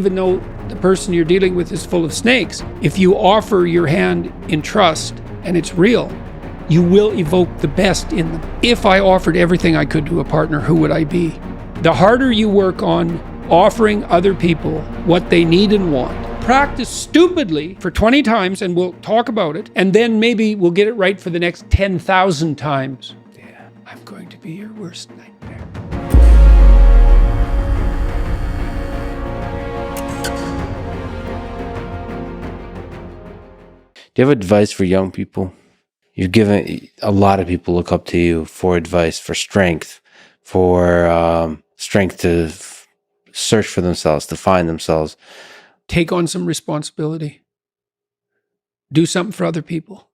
Even though the person you're dealing with is full of snakes, if you offer your hand in trust and it's real, you will evoke the best in them. If I offered everything I could to a partner, who would I be? The harder you work on offering other people what they need and want, practice stupidly for 20 times and we'll talk about it, and then maybe we'll get it right for the next 10,000 times. Yeah, I'm going to be your worst nightmare. Do you have advice for young people? You've given, a lot of people look up to you for advice, for strength to search for themselves, to find themselves. Take on some responsibility. Do something for other people.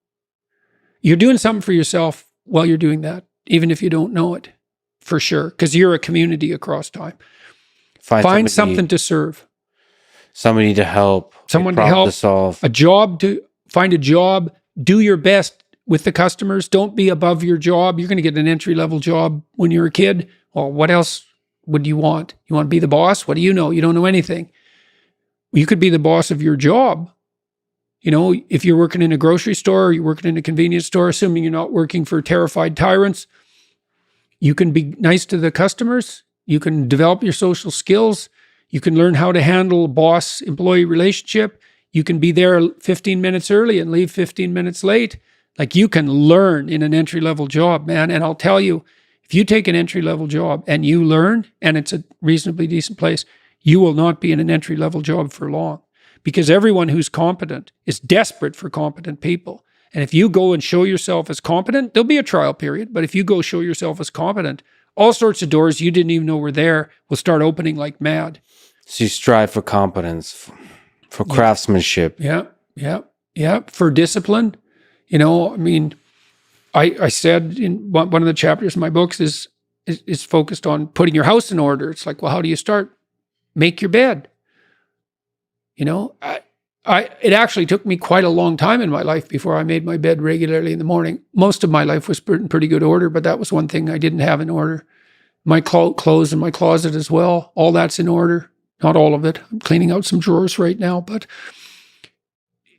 You're doing something for yourself while you're doing that, even if you don't know it, for sure, because you're a community across time. Find something to serve. Somebody to help. Someone to help. To solve. Find a job. Do your best with the customers. Don't be above your job. You're going to get an entry-level job when you're a kid. Well, what else would you want? You want to be the boss? What do you know? You don't know anything. You could be the boss of your job. You know, if you're working in a grocery store, or you're working in a convenience store, assuming you're not working for terrified tyrants, you can be nice to the customers. You can develop your social skills. You can learn how to handle a boss-employee relationship. You can be there 15 minutes early and leave 15 minutes late. Like, you can learn in an entry-level job, man. And I'll tell you, if you take an entry-level job and you learn, and it's a reasonably decent place, you will not be in an entry-level job for long, because everyone who's competent is desperate for competent people. And if you go and show yourself as competent, there'll be a trial period, but if you go show yourself as competent, all sorts of doors you didn't even know were there will start opening like mad. So you strive for competence, for craftsmanship. Yeah. For discipline. You know, I mean, I said in one of the chapters in my books is focused on putting your house in order. It's like, well, how do you start? Make your bed. You know, it actually took me quite a long time in my life before I made my bed regularly in the morning. Most of my life was in pretty good order, but that was one thing I didn't have in order. My clothes in my closet as well, all that's in order. Not all of it. I'm cleaning out some drawers right now, but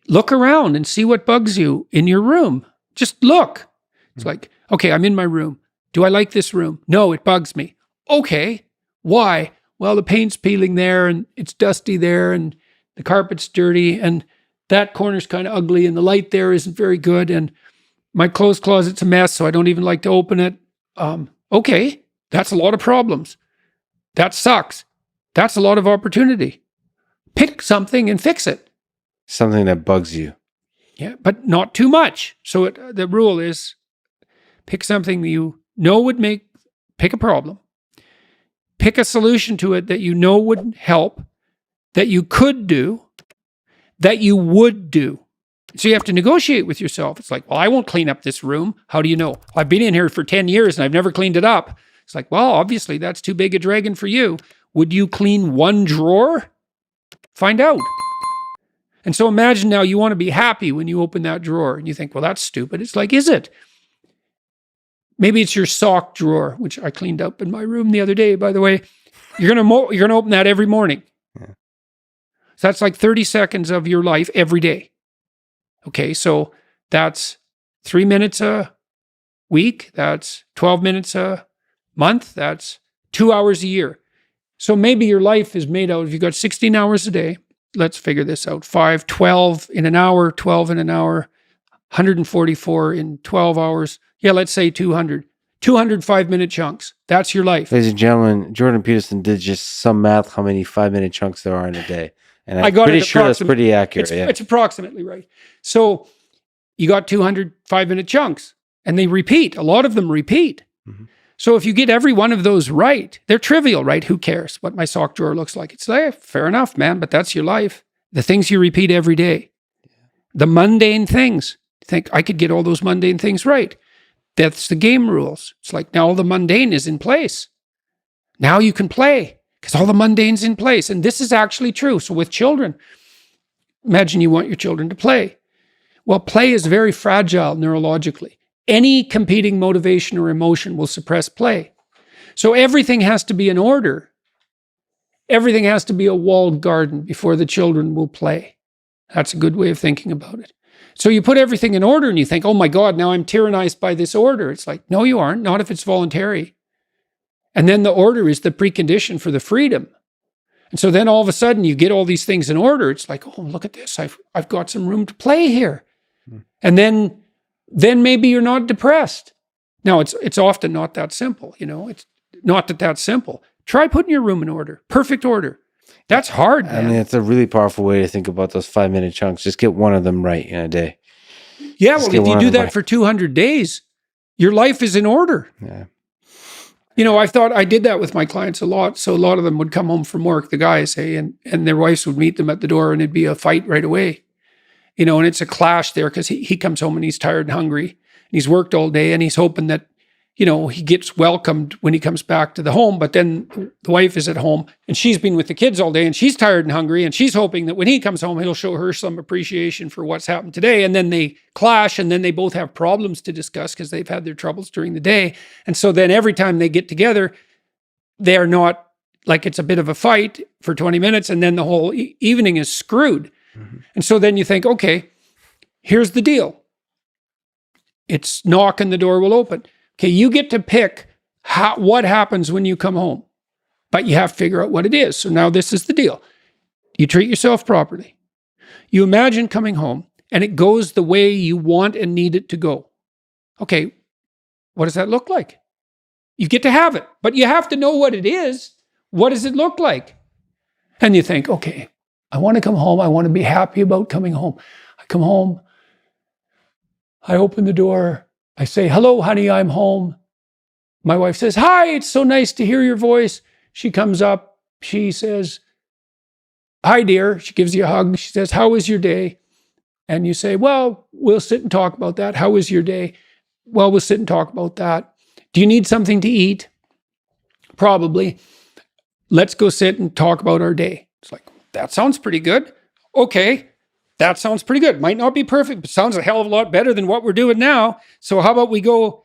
look around and see what bugs you in your room. Just look. It's like, okay, I'm in my room. Do I like this room? No, it bugs me. Okay, why? Well, the paint's peeling there and it's dusty there and the carpet's dirty and that corner's kind of ugly and the light there isn't very good and my clothes closet's a mess, so I don't even like to open it. Okay, that's a lot of problems. That sucks. That's a lot of opportunity. Pick something and fix it. Something that bugs you. Yeah, but not too much. So the rule is pick something you know would pick a problem. Pick a solution to it that you know would help, that you could do, that you would do. So you have to negotiate with yourself. It's like, well, I won't clean up this room. How do you know? I've been in here for 10 years and I've never cleaned it up. It's like, well, obviously that's too big a dragon for you. Would you clean one drawer? Find out. And so imagine now you want to be happy when you open that drawer and you think, well, that's stupid. It's like, is it? Maybe it's your sock drawer, which I cleaned up in my room the other day, by the way. You're gonna open that every morning. Yeah. So that's like 30 seconds of your life every day. Okay, so that's 3 minutes a week. That's 12 minutes a month. That's 2 hours a year. So maybe your life is made out of, you've got 16 hours a day. Let's figure this out. 12 in an hour, 12 in an hour, 144 in 12 hours. Yeah, let's say 200. 200 5-minute chunks. That's your life. Ladies and gentlemen, Jordan Peterson did just some math how many 5-minute chunks there are in a day. And I'm pretty sure that's pretty accurate. It's approximately right. So you got 200 5-minute chunks and they repeat. A lot of them repeat. Mm-hmm. So if you get every one of those right, they're trivial, right? Who cares what my sock drawer looks like? It's like, fair enough, man, but that's your life. The things you repeat every day. The mundane things. Think, I could get all those mundane things right. That's the game rules. It's like, now all the mundane is in place. Now you can play because all the mundane's in place. And this is actually true. So with children, imagine you want your children to play. Well, play is very fragile neurologically. Any competing motivation or emotion will suppress play. So everything has to be in order. everything has to be a walled garden before the children will play. That's a good way of thinking about it. So you put everything in order and you think, oh my God, now I'm tyrannized by this order. It's like, no, you aren't, not if it's voluntary. And then the order is the precondition for the freedom. And so then all of a sudden you get all these things in order. It's like, oh, look at this. I've got some room to play here. And then maybe you're not depressed. Now, it's often not that simple, It's not that simple. Try putting your room in order, perfect order. That's hard, man. I mean, it's a really powerful way to think about those 5-minute chunks. Just get one of them right in a day. Yeah, well, if you do that for 200 days, your life is in order. Yeah. I thought I did that with my clients a lot. So a lot of them would come home from work, the guys, and their wives would meet them at the door and it'd be a fight right away. And it's a clash there because he comes home and he's tired and hungry and he's worked all day and he's hoping that, he gets welcomed when he comes back to the home. But then the wife is at home and she's been with the kids all day and she's tired and hungry and she's hoping that when he comes home, he'll show her some appreciation for what's happened today. And then they clash and then they both have problems to discuss because they've had their troubles during the day. And so then every time they get together, they're not like it's a bit of a fight for 20 minutes and then the whole evening is screwed. Mm-hmm. And so then you think, okay, here's the deal. It's knock and the door will open. Okay, you get to pick what happens when you come home, but you have to figure out what it is. So now this is the deal. You treat yourself properly. You imagine coming home and it goes the way you want and need it to go. Okay, what does that look like? You get to have it, but you have to know what it is. What does it look like? And you think, okay, I want to come home. I want to be happy about coming home. I come home. I open the door. I say, hello, honey, I'm home. My wife says, hi, it's so nice to hear your voice. She comes up. She says, hi, dear. She gives you a hug. She says, how was your day? And you say, well, we'll sit and talk about that. How was your day? Well, we'll sit and talk about that. Do you need something to eat? Probably. Let's go sit and talk about our day. It's like, that sounds pretty good. Okay. That sounds pretty good. Might not be perfect, but sounds a hell of a lot better than what we're doing now. So how about we'll go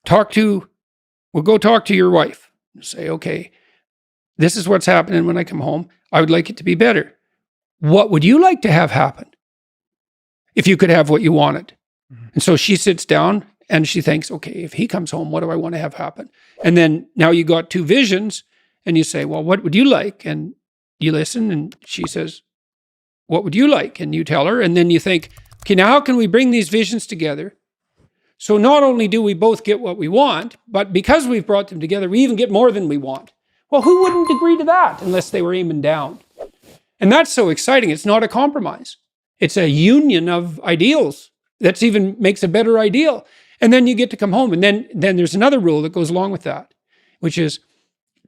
talk to your wife and say, okay, this is what's happening when I come home. I would like it to be better. What would you like to have happen if you could have what you wanted? Mm-hmm. And so she sits down and she thinks, okay, if he comes home, what do I want to have happen? And then now you got two visions and you say, well, what would you like? And you listen and she says, what would you like? And you tell her, and then you think, okay, now how can we bring these visions together? So not only do we both get what we want, but because we've brought them together, we even get more than we want. Well, who wouldn't agree to that unless they were aiming down? And that's so exciting. It's not a compromise. It's a union of ideals. That's even makes a better ideal. And then you get to come home. And then there's another rule that goes along with that, which is,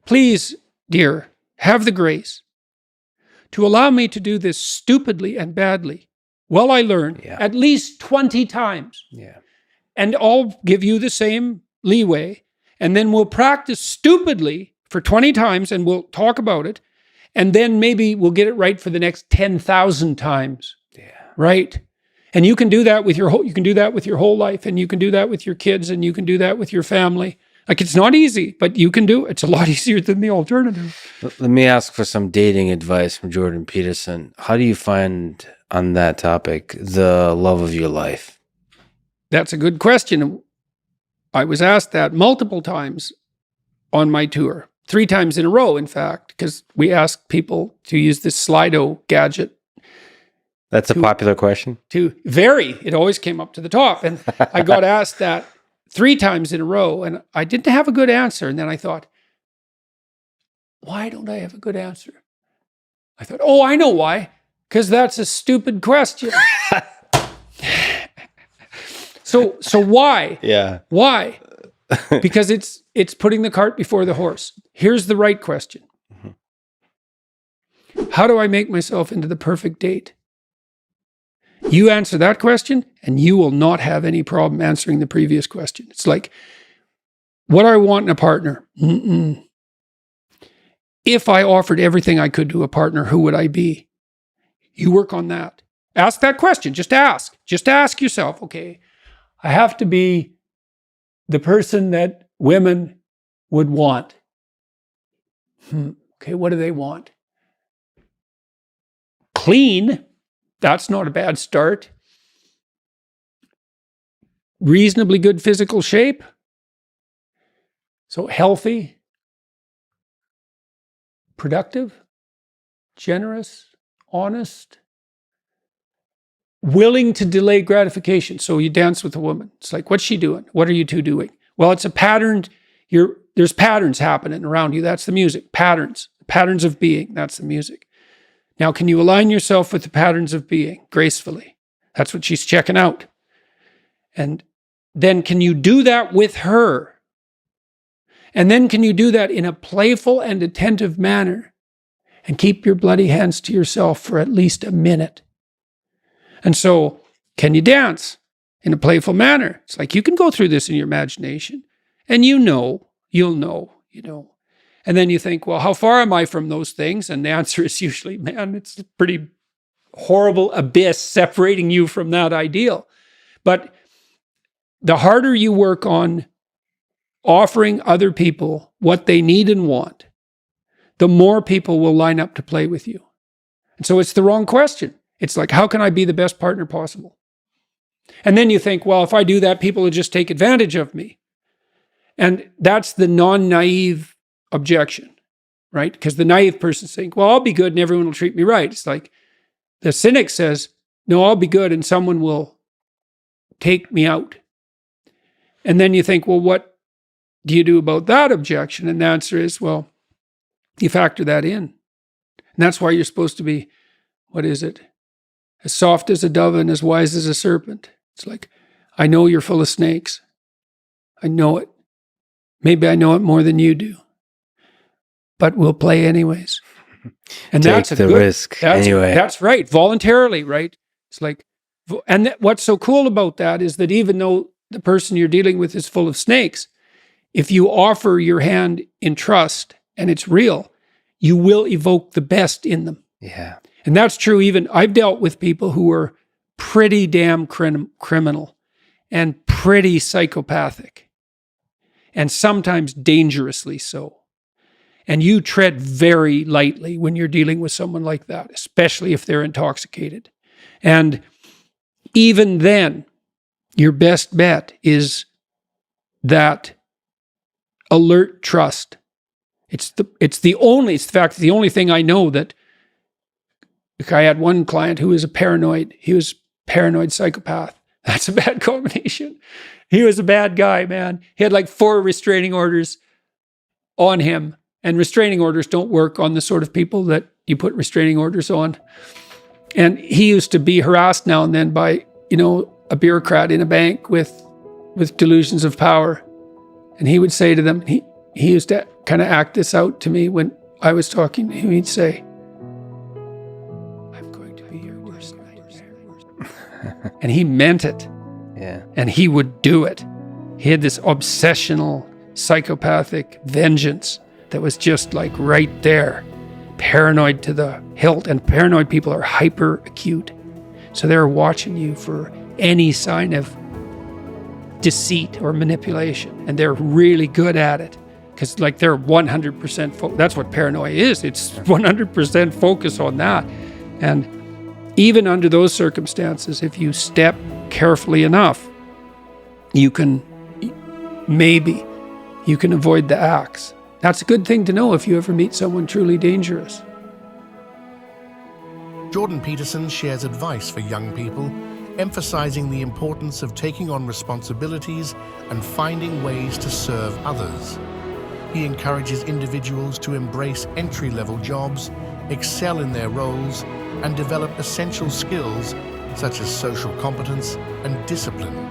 please, dear, have the grace to allow me to do this stupidly and badly while I learn at least 20 times. Yeah. And I'll give you the same leeway. And then we'll practice stupidly for 20 times and we'll talk about it. And then maybe we'll get it right for the next 10,000 times. Yeah. Right? And you can do that with your whole life, and you can do that with your kids, and you can do that with your family. Like, it's not easy, but you can do it. It's a lot easier than the alternative. Let me ask for some dating advice from Jordan Peterson. How do you find, on that topic, the love of your life? That's a good question. I was asked that multiple times on my tour, 3 times in a row, in fact, because we asked people to use this Slido gadget. That's a popular question? It always came up to the top. And I got asked that 3 times in a row, and I didn't have a good answer. And then I thought, why don't I have a good answer? I thought, oh, I know why. Because that's a stupid question. So why? Yeah. Why? Because it's putting the cart before the horse. Here's the right question. Mm-hmm. How do I make myself into the perfect date? You answer that question, and you will not have any problem answering the previous question. It's like, what do I want in a partner? If I offered everything I could to a partner, who would I be? You work on that. Ask that question. Just ask. Just ask yourself, okay, I have to be the person that women would want. Okay, what do they want? Clean, that's not a bad start. Reasonably good physical shape. So healthy, productive, generous, honest, willing to delay gratification. So you dance with a woman. It's like, what's she doing? What are you two doing? Well, it's a pattern. There's patterns happening around you. That's the music. Patterns of being. That's the music. Now, can you align yourself with the patterns of being gracefully? That's what she's checking out. And then can you do that with her? And then can you do that in a playful and attentive manner and keep your bloody hands to yourself for at least a minute? And so, can you dance in a playful manner? It's like you can go through this in your imagination and you'll know. And then you think, well, how far am I from those things? And the answer is usually, man, it's a pretty horrible abyss separating you from that ideal. But the harder you work on offering other people what they need and want, the more people will line up to play with you. And so it's the wrong question. It's like, how can I be the best partner possible? And then you think, well, if I do that, people will just take advantage of me. And that's the non-naive objection, right? Because the naive person's saying, well, I'll be good and everyone will treat me right. It's like the cynic says, no, I'll be good and someone will take me out. And then you think, well, what do you do about that objection? And the answer is, well, you factor that in. And that's why you're supposed to be, what is it? As soft as a dove and as wise as a serpent. It's like, I know you're full of snakes. I know it. Maybe I know it more than you do. But we'll play anyways. And Take that's a the good risk anyway. That's right. Voluntarily, right? It's like, and what's so cool about that is that even though the person you're dealing with is full of snakes, if you offer your hand in trust and it's real, you will evoke the best in them. Yeah. And that's true. Even I've dealt with people who were pretty damn criminal and pretty psychopathic and sometimes dangerously so. And you tread very lightly when you're dealing with someone like that, especially if they're intoxicated. And even then, your best bet is that alert trust. It's the only thing I know that, like, I had one client who was he was paranoid psychopath. That's a bad combination. He was a bad guy, man. He had like 4 restraining orders on him, and restraining orders don't work on the sort of people that you put restraining orders on. And he used to be harassed now and then by, a bureaucrat in a bank with delusions of power. And he would say to them, he used to kind of act this out to me when I was talking to him. He'd say, I'm going to be your worst nightmare. And he meant it. Yeah. And he would do it. He had this obsessional, psychopathic vengeance that was just like right there, paranoid to the hilt. And paranoid people are hyper acute. So they're watching you for any sign of deceit or manipulation. And they're really good at it because like they're 100% that's what paranoia is. It's 100% focus on that. And even under those circumstances, if you step carefully enough, you can avoid the axe. That's a good thing to know if you ever meet someone truly dangerous. Jordan Peterson shares advice for young people, emphasizing the importance of taking on responsibilities and finding ways to serve others. He encourages individuals to embrace entry-level jobs, excel in their roles, and develop essential skills such as social competence and discipline.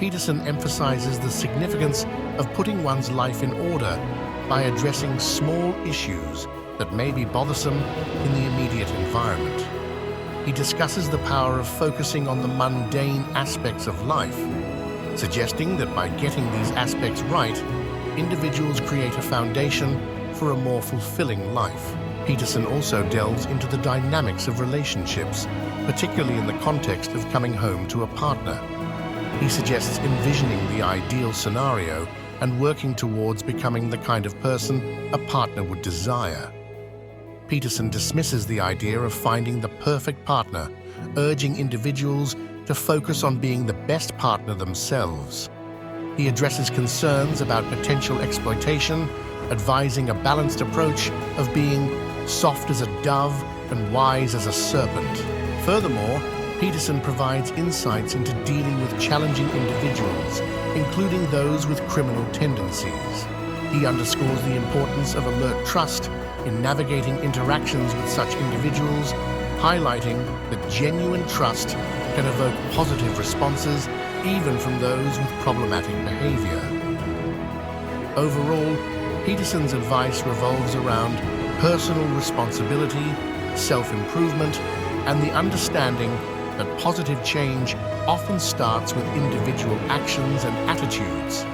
Peterson emphasizes the significance of putting one's life in order by addressing small issues that may be bothersome in the immediate environment. He discusses the power of focusing on the mundane aspects of life, suggesting that by getting these aspects right, individuals create a foundation for a more fulfilling life. Peterson also delves into the dynamics of relationships, particularly in the context of coming home to a partner. He suggests envisioning the ideal scenario and working towards becoming the kind of person a partner would desire. Peterson dismisses the idea of finding the perfect partner, urging individuals to focus on being the best partner themselves. He addresses concerns about potential exploitation, advising a balanced approach of being soft as a dove and wise as a serpent. Furthermore, Peterson provides insights into dealing with challenging individuals, including those with criminal tendencies. He underscores the importance of alert trust in navigating interactions with such individuals, highlighting that genuine trust can evoke positive responses even from those with problematic behavior. Overall, Peterson's advice revolves around personal responsibility, self-improvement, and the understanding that positive change often starts with individual actions and attitudes.